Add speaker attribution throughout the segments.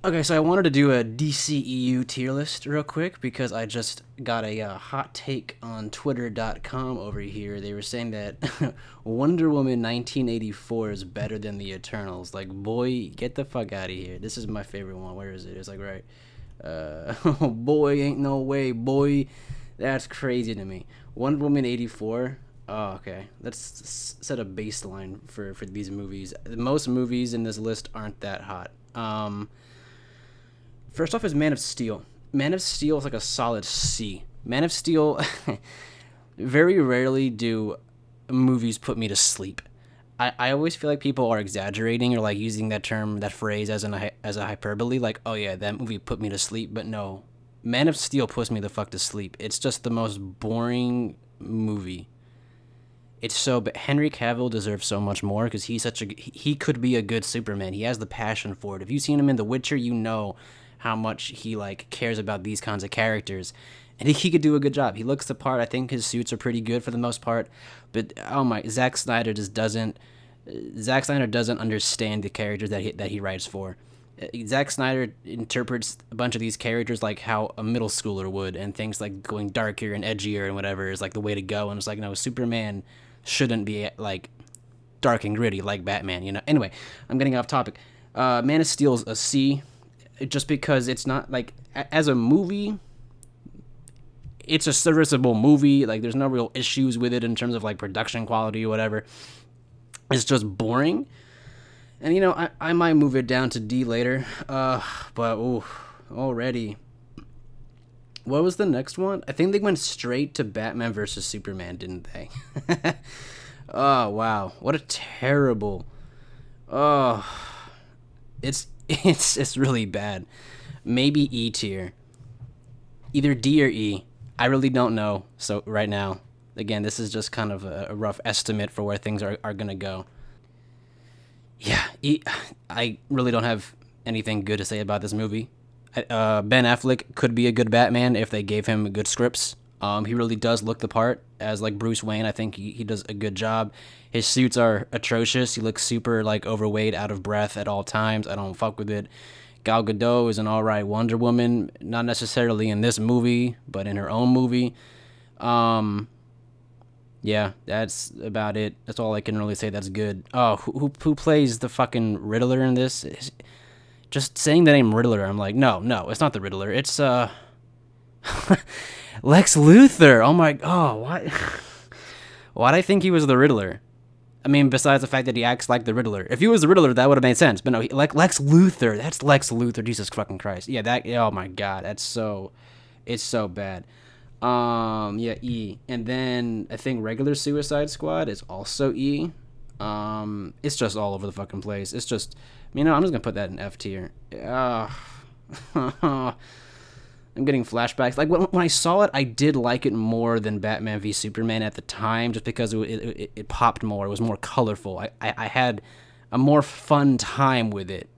Speaker 1: Okay, so I wanted to do a dceu tier list real quick because I just got a hot take on twitter.com over here. They were saying that Wonder Woman 1984 is better than the Eternals. Like, boy, get the fuck out of here. This is my favorite one. Where is it? It's like, right. Boy, ain't no way, boy. That's crazy to me. Wonder Woman 84. Oh, okay. Let's set a baseline for these movies. Most movies in this list aren't that hot. First off is Man of Steel. Man of Steel is like a solid C. Man of Steel, very rarely do movies put me to sleep. I always feel like people are exaggerating or like using that term, that phrase as a hyperbole. Like, oh yeah, that movie put me to sleep. But no, Man of Steel puts me the fuck to sleep. It's just the most boring movie. It's so, but Henry Cavill deserves so much more because he could be a good Superman. He has the passion for it. If you've seen him in The Witcher, you know how much he like cares about these kinds of characters, and he could do a good job. He looks the part. I think his suits are pretty good for the most part, but oh my, Zack Snyder just doesn't. Zack Snyder doesn't understand the characters that he writes for. Zack Snyder interprets a bunch of these characters like how a middle schooler would, and thinks like going darker and edgier and whatever is like the way to go. And it's like, no, Superman shouldn't be like dark and gritty like Batman, you know. Anyway, I'm getting off topic. Man of Steel is a C, just because it's not like as a movie. It's a serviceable movie. Like there's no real issues with it in terms of like production quality or whatever. It's just boring. And you know, I might move it down to D later. But ooh, already. What was the next one? I think they went straight to Batman versus Superman, didn't they? Oh wow, what a terrible. Oh, it's really bad. Maybe E tier, either D or E. I really don't know. So right now, again, this is just kind of a rough estimate for where things are gonna go. Yeah, I really don't have anything good to say about this movie. Ben Affleck could be a good Batman if they gave him good scripts. He really does look the part as like Bruce Wayne. I think he does a good job. His suits are atrocious. He looks super like overweight, out of breath at all times. I don't fuck with it. Gal Gadot is an alright Wonder Woman, not necessarily in this movie, but in her own movie. Um, yeah, that's about it. That's all I can really say. That's good. Oh, who plays the fucking Riddler in this? Just saying the name Riddler, I'm like, no, it's not the Riddler. It's Lex Luthor. Oh my, oh what? Why'd I think he was the Riddler? I mean, besides the fact that he acts like the Riddler. If he was the Riddler, that would have made sense. But no, like Lex Luthor. That's Lex Luthor. Jesus fucking Christ. Yeah, that. Oh my God, it's so bad. Yeah, E. And then I think regular Suicide Squad is also E. It's just all over the fucking place. It's just, you know, I'm just gonna put that in F tier. I'm getting flashbacks. Like when I saw it, I did like it more than Batman v Superman at the time, just because it popped more. It was more colorful. I had a more fun time with it.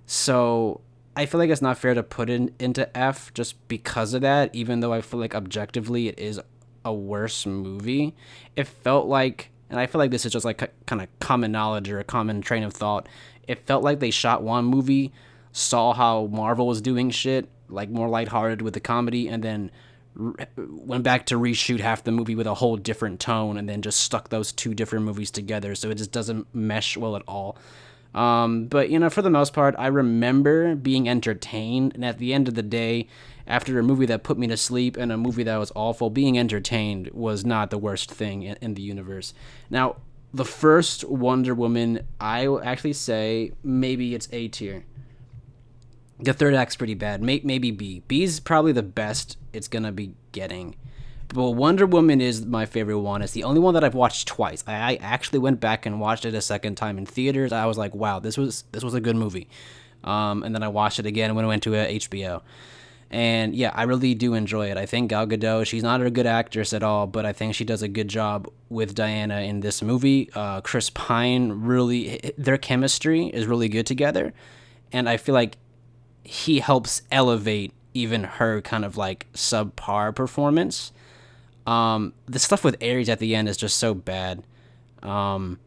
Speaker 1: So I feel like it's not fair to put it into F just because of that. Even though I feel like objectively it is a worse movie, it felt like, and I feel like this is just like kind of common knowledge or a common train of thought. It felt like they shot one movie, saw how Marvel was doing shit, like more lighthearted with the comedy, and then went back to reshoot half the movie with a whole different tone, and then just stuck those two different movies together, so it just doesn't mesh well at all. But you know, for the most part, I remember being entertained, and at the end of the day, after a movie that put me to sleep and a movie that was awful, being entertained was not the worst thing in the universe. Now, the first Wonder Woman, I will actually say maybe it's A tier. The third act's pretty bad. Maybe B. B's probably the best it's gonna be getting. But Wonder Woman is my favorite one. It's the only one that I've watched twice. I actually went back and watched it a second time in theaters. I was like, wow, this was a good movie. And then I watched it again when I went to HBO. And yeah, I really do enjoy it. I think Gal Gadot, she's not a good actress at all, but I think she does a good job with Diana in this movie. Chris Pine, really, their chemistry is really good together. And I feel like he helps elevate even her kind of like subpar performance. The stuff with Ares at the end is just so bad. But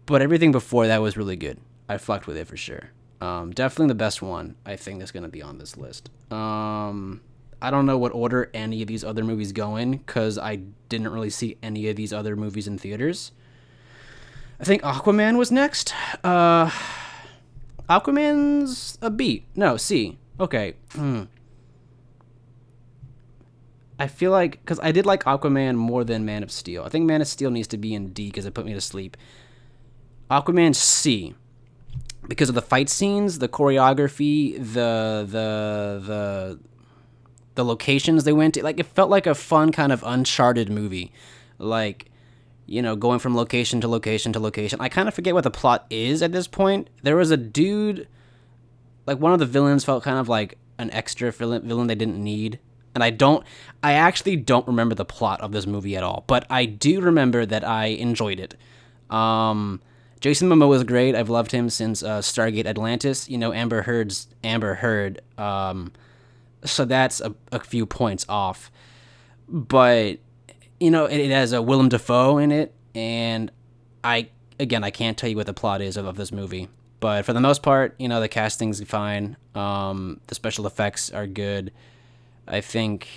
Speaker 1: everything before that was really good. I fucked with it for sure. Definitely the best one, I think, that's going to be on this list. I don't know what order any of these other movies go in because I didn't really see any of these other movies in theaters. I think Aquaman was next. Aquaman's a B. No, C. Okay. I feel like, because I did like Aquaman more than Man of Steel. I think Man of Steel needs to be in D because it put me to sleep. Aquaman C, because of the fight scenes, the choreography, the locations they went to. Like, it felt like a fun kind of Uncharted movie. Like, going from location to location to location. I kind of forget what the plot is at this point. There was a dude, like one of the villains felt kind of like an extra villain they didn't need. And I actually don't remember the plot of this movie at all. But I do remember that I enjoyed it. Jason Momoa was great. I've loved him since Stargate Atlantis. Amber Heard. So that's a few points off. But, it has a Willem Dafoe in it. And I can't tell you what the plot is of this movie. But for the most part, the casting's fine. The special effects are good. I think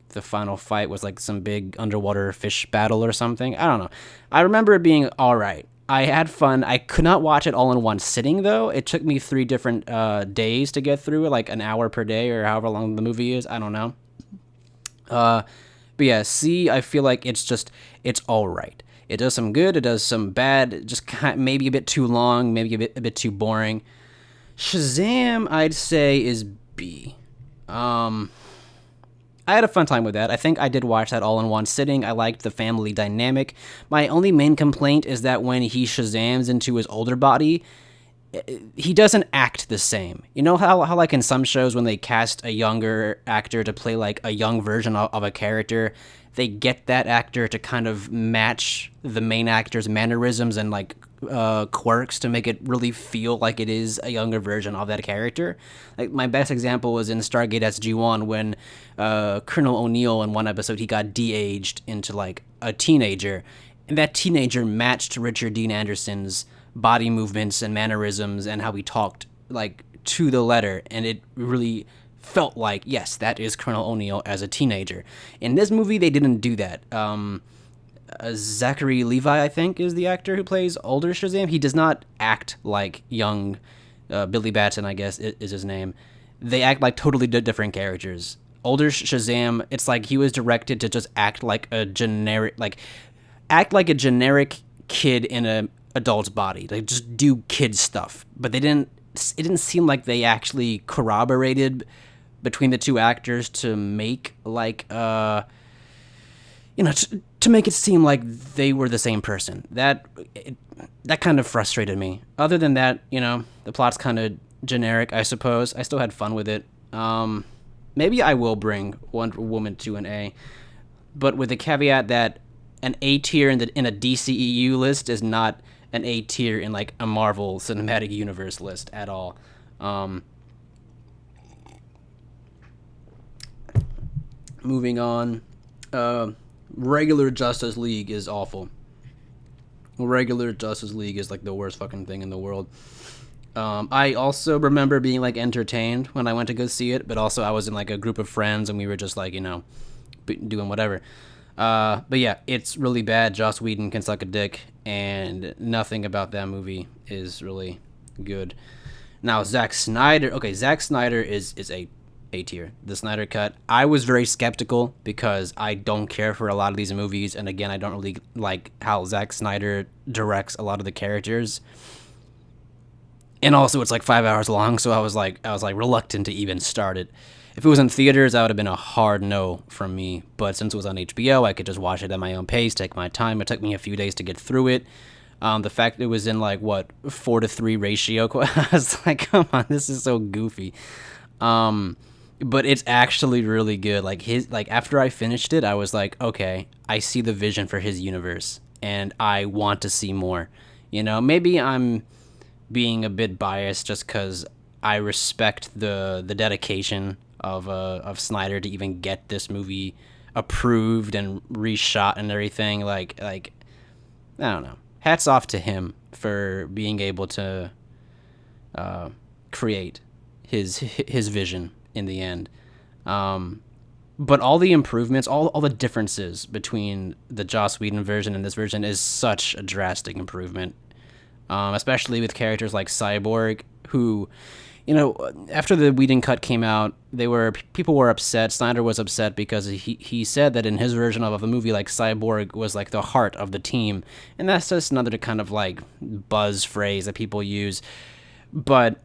Speaker 1: the final fight was like some big underwater fish battle or something. I don't know. I remember it being all right. I had fun. I could not watch it all in one sitting, though. It took me 3 different days to get through it, like an hour per day or however long the movie is. I don't know. But yeah, C, I feel like it's all right. It does some good. It does some bad. Just maybe a bit too long, maybe a bit too boring. Shazam, I'd say, is B. I had a fun time with that. I think I did watch that all in one sitting. I liked the family dynamic. My only main complaint is that when he Shazams into his older body, he doesn't act the same. You know how like in some shows when they cast a younger actor to play like a young version of a character, they get that actor to kind of match the main actor's mannerisms and like quirks to make it really feel like it is a younger version of that character. Like my best example was in Stargate SG-1 when Colonel O'Neill in one episode he got de-aged into like a teenager, and that teenager matched Richard Dean Anderson's body movements and mannerisms and how he talked like to the letter, and it really felt like, yes, that is Colonel O'Neill as a teenager. In this movie, they didn't do that. Zachary Levi, I think, is the actor who plays older Shazam. He does not act like young Billy Batson, I guess, is his name. They act like totally different characters. Older Shazam, it's like he was directed to just act like a generic kid in a adult's body. Like, just do kid stuff. But it didn't seem like they actually corroborated between the two actors to make like to make it seem like they were the same person. That kind of frustrated me. Other than that, the plot's kind of generic, I suppose. I still had fun with it. Maybe I will bring Wonder Woman to an A, but with the caveat that an A tier in a DCEU list is not an A tier in like a Marvel Cinematic Universe list at all. Moving on. Regular Justice League is awful. Regular Justice League is like the worst fucking thing in the world. I also remember being like entertained when I went to go see it, but also I was in like a group of friends and we were just like, doing whatever. But yeah, it's really bad. Joss Whedon can suck a dick, and nothing about that movie is really good. Now, Zack Snyder. Okay, Zack Snyder is A tier. The Snyder Cut. I was very skeptical because I don't care for a lot of these movies, and again, I don't really like how Zack Snyder directs a lot of the characters. And also, it's like 5 hours long, so I was like reluctant to even start it. If it was in theaters, that would have been a hard no from me. But since it was on HBO, I could just watch it at my own pace, take my time. It took me a few days to get through it. The fact it was in like 4-3 ratio, I was like, come on, this is so goofy. But it's actually really good. Like after I finished it, I was like, okay, I see the vision for his universe, and I want to see more. Maybe I'm being a bit biased just because I respect the dedication of Snyder to even get this movie approved and reshot and everything. Like I don't know. Hats off to him for being able to create his vision in the end. But all the improvements, all the differences between the Joss Whedon version and this version is such a drastic improvement. Especially with characters like Cyborg, who, after the Whedon cut came out, people were upset. Snyder was upset because he said that in his version of the movie, like, Cyborg was like the heart of the team, and that's just another kind of like buzz phrase that people use. But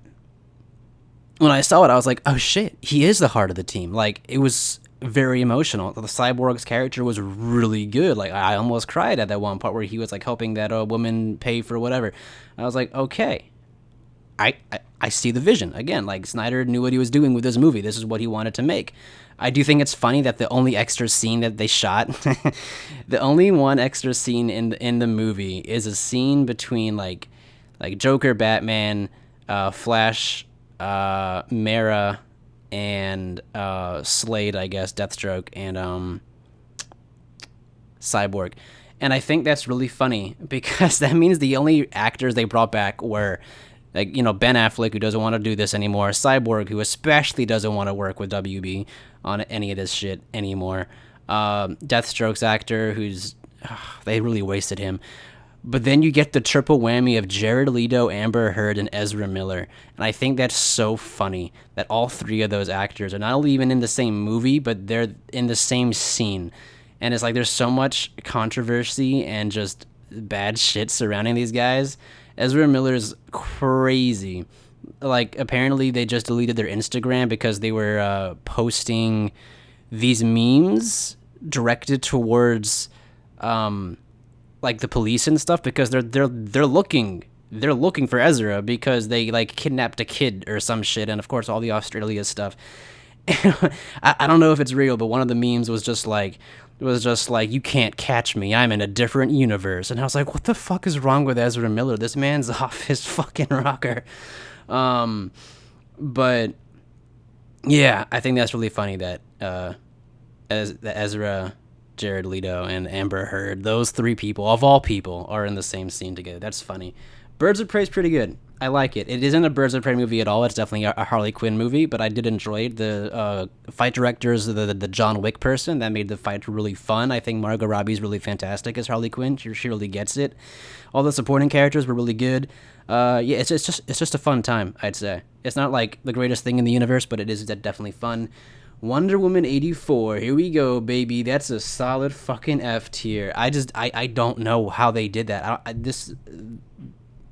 Speaker 1: when I saw it, I was like, oh shit, he is the heart of the team. Like, it was very emotional. The Cyborg's character was really good. Like, I almost cried at that one part where he was like helping that woman pay for whatever. I was like, okay, I see the vision again. Like, Snyder knew what he was doing with this movie. This is what he wanted to make. I do think it's funny that the only extra scene that they shot, the only one extra scene in the movie is a scene between like Joker, Batman, Flash, Mara, and Slade, I guess, Deathstroke, and Cyborg. And I think that's really funny because that means the only actors they brought back were, like, Ben Affleck, who doesn't want to do this anymore, Cyborg, who especially doesn't want to work with WB on any of this shit anymore, Deathstroke's actor, they really wasted him. But then you get the triple whammy of Jared Leto, Amber Heard, and Ezra Miller. And I think that's so funny that all three of those actors are not only even in the same movie, but they're in the same scene. And it's like there's so much controversy and just bad shit surrounding these guys. Ezra Miller's crazy. Like, apparently they just deleted their Instagram because they were posting these memes directed towards like the police and stuff, because they're looking for Ezra because they like kidnapped a kid or some shit, and of course all the Australia stuff. I don't know if it's real, but one of the memes was just like, you can't catch me, I'm in a different universe. And I was like, what the fuck is wrong with Ezra Miller? This man's off his fucking rocker. But yeah, I think that's really funny that Ezra, Jared Leto, and Amber Heard, those three people, of all people, are in the same scene together. That's funny. Birds of Prey is pretty good. I like it. It isn't a Birds of Prey movie at all. It's definitely a Harley Quinn movie, but I did enjoy it. The fight director is the John Wick person. That made the fight really fun. I think Margot Robbie's really fantastic as Harley Quinn. She really gets it. All the supporting characters were really good. Yeah, it's just a fun time, I'd say. It's not like the greatest thing in the universe, but it is definitely fun. Wonder Woman 84, here we go, baby. That's a solid fucking F tier. I don't know how they did that.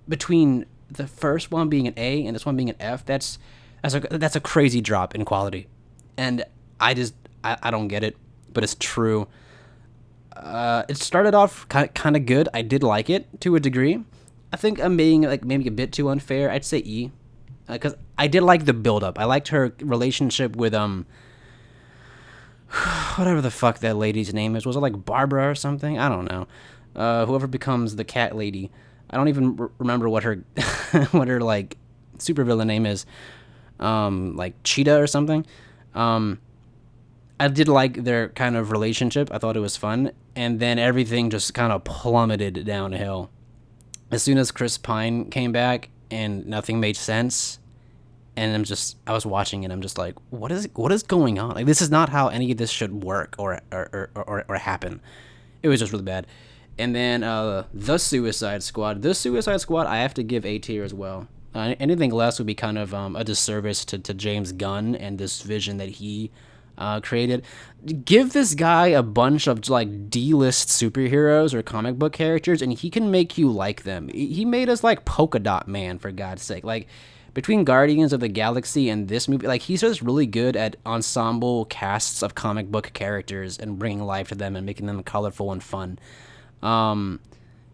Speaker 1: Between the first one being an A and this one being an F, that's a crazy drop in quality. And I don't get it, but it's true. It started off kind of good. I did like it to a degree. I think I'm being like maybe a bit too unfair. I'd say E, because I did like the build up. I liked her relationship with whatever the fuck that lady's name is. Was it like Barbara or something? I don't know. Whoever becomes the cat lady. I don't even remember what her what her like supervillain name is. Like Cheetah or something. I did like their kind of relationship. I thought it was fun. And then everything just kind of plummeted downhill. As soon as Chris Pine came back and nothing made sense, and I was watching it, I'm just like, what is going on? Like, this is not how any of this should work or happen. It was just really bad. And then The Suicide Squad. I have to give A tier as well. Anything less would be kind of a disservice to James Gunn and this vision that he created. Give this guy a bunch of like D-list superheroes or comic book characters, and he can make you like them. He made us like Polka Dot Man, for God's sake. Like, between Guardians of the Galaxy and this movie, like, he's just really good at ensemble casts of comic book characters and bringing life to them and making them colorful and fun. And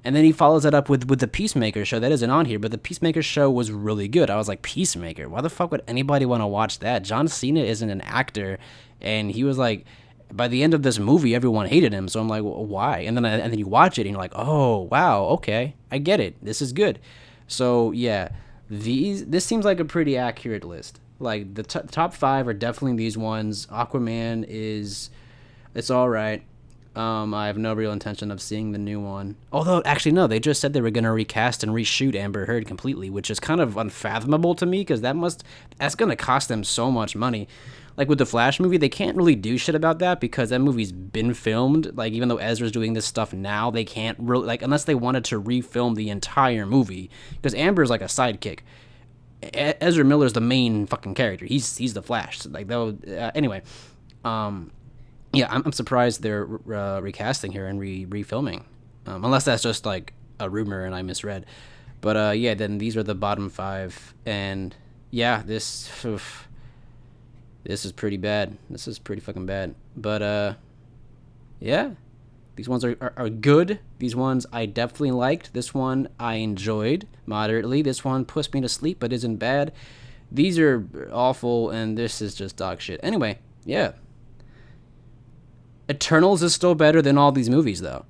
Speaker 1: then he follows it up with the Peacemaker show. That isn't on here, but the Peacemaker show was really good. I was like, Peacemaker? Why the fuck would anybody want to watch that? John Cena isn't an actor, and he was like, by the end of this movie, everyone hated him. So I'm like, well, why? And then you watch it, and you're like, oh, wow, okay, I get it. This is good. So yeah. This seems like a pretty accurate list. Like, the top 5 are definitely these ones. Aquaman it's all right. I have no real intention of seeing the new one. Although, actually, no, they just said they were going to recast and reshoot Amber Heard completely, which is kind of unfathomable to me because that's going to cost them so much money. Like with the Flash movie, they can't really do shit about that because that movie's been filmed. Like, even though Ezra's doing this stuff now, they can't really, like, unless they wanted to refilm the entire movie, because Amber's like a sidekick. Ezra Miller's the main fucking character. He's the Flash. Like, though, anyway, yeah, I'm surprised they're recasting her and refilming, unless that's just like a rumor and I misread. But yeah, then these are the bottom 5, and yeah, this is pretty bad. This is pretty fucking bad. But yeah, these ones are good. These ones I definitely liked. This one I enjoyed moderately. This one puts me to sleep but isn't bad. These are awful, and this is just dog shit. Anyway, yeah. Eternals is still better than all these movies, though.